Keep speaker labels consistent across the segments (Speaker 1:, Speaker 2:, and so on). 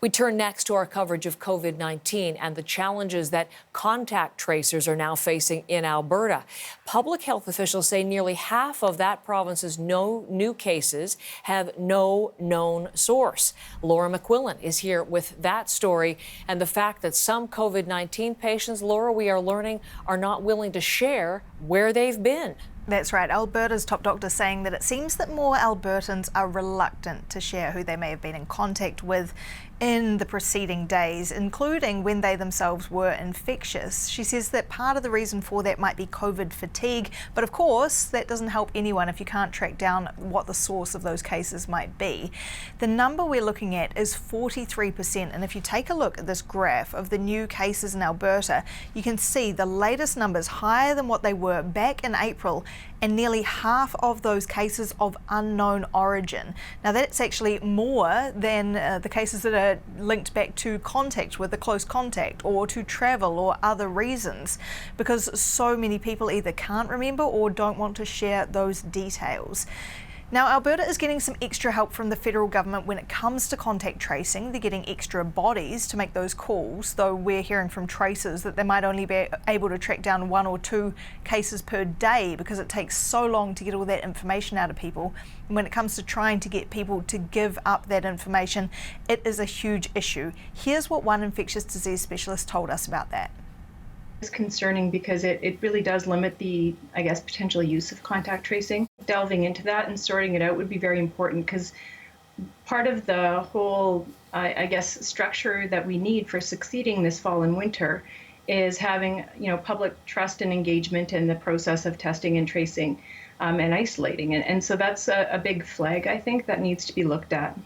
Speaker 1: We turn next to our coverage of COVID-19 and the challenges that contact tracers are now facing in Alberta. Public health officials say nearly half of that province's new cases have no known source. Laura McQuillan is here with that story and the fact that some COVID-19 patients, Laura, we are learning, are not willing to share where they've been.
Speaker 2: That's right. Alberta's top doctor saying that it seems that more Albertans are reluctant to share who they may have been in contact with in the preceding days, including when they themselves were infectious. She says that part of the reason for that might be COVID fatigue, but of course that doesn't help anyone if you can't track down what the source of those cases might be. The number we're looking at is 43%, and if you take a look at this graph of the new cases in Alberta, you can see the latest numbers higher than what they were back in April, and nearly half of those cases of unknown origin. Now that's actually more than the cases that are linked back to contact with a close contact or to travel or other reasons, because so many people either can't remember or don't want to share those details. Now, Alberta is getting some extra help from the federal government when it comes to contact tracing. They're getting extra bodies to make those calls, though we're hearing from tracers that they might only be able to track down 1 or 2 cases per day because it takes so long to get all that information out of people. And when it comes to trying to get people to give up that information, it is a huge issue. Here's what one infectious disease specialist told us about that.
Speaker 3: It's concerning because it really does limit the, potential use of contact tracing. Delving into that and sorting it out would be very important, because part of the whole, structure that we need for succeeding this fall and winter is having, public trust and engagement in the process of testing and tracing and isolating. And so that's a big flag, I think, that needs to be looked at.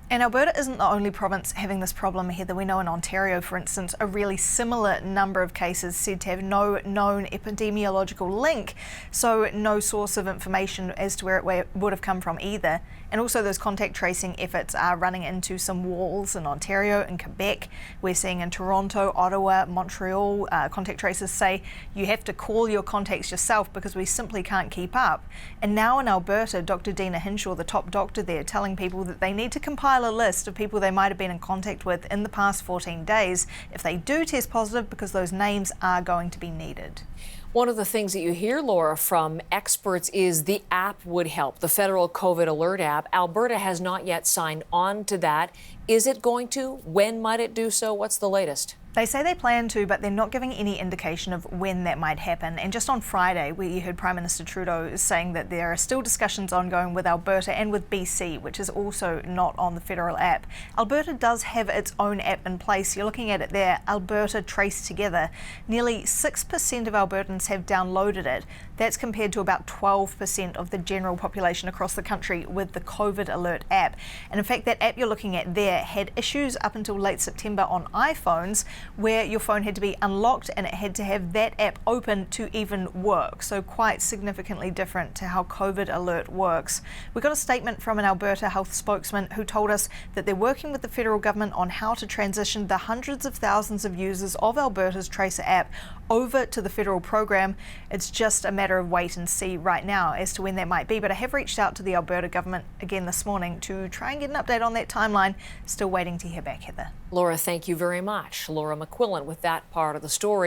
Speaker 2: And Alberta isn't the only province having this problem, Heather. We know in Ontario, for instance, a really similar number of cases said to have no known epidemiological link, so no source of information as to where it would have come from either. And also those contact tracing efforts are running into some walls in Ontario and Quebec. We're seeing in Toronto, Ottawa, Montreal, contact tracers say you have to call your contacts yourself because we simply can't keep up. And now in Alberta, Dr. Dina Hinshaw, the top doctor there, telling people that they need to compile a list of people they might have been in contact with in the past 14 days if they do test positive, because those names are going to be needed.
Speaker 1: One of the things that you hear, Laura, from experts is the app would help, the federal COVID alert app. Alberta has not yet signed on to that. Is it going to? When might it do so? What's the latest?
Speaker 2: They say they plan to, but they're not giving any indication of when that might happen. And just on Friday, we heard Prime Minister Trudeau saying that there are still discussions ongoing with Alberta and with BC, which is also not on the federal app. Alberta does have its own app in place. You're looking at it there, Alberta Trace Together. Nearly 6% of Albertans have downloaded it. That's compared to about 12% of the general population across the country with the COVID Alert app. And in fact, that app you're looking at there had issues up until late September on iPhones, where your phone had to be unlocked and it had to have that app open to even work. So quite significantly different to how COVID Alert works. We got a statement from an Alberta health spokesman who told us that they're working with the federal government on how to transition the hundreds of thousands of users of Alberta's Tracer app over to the federal program. It's just a matter of wait and see right now as to when that might be. But I have reached out to the Alberta government again this morning to try and get an update on that timeline. Still waiting to hear back, Heather.
Speaker 1: Laura, thank you very much. Laura McQuillan with that part of the story.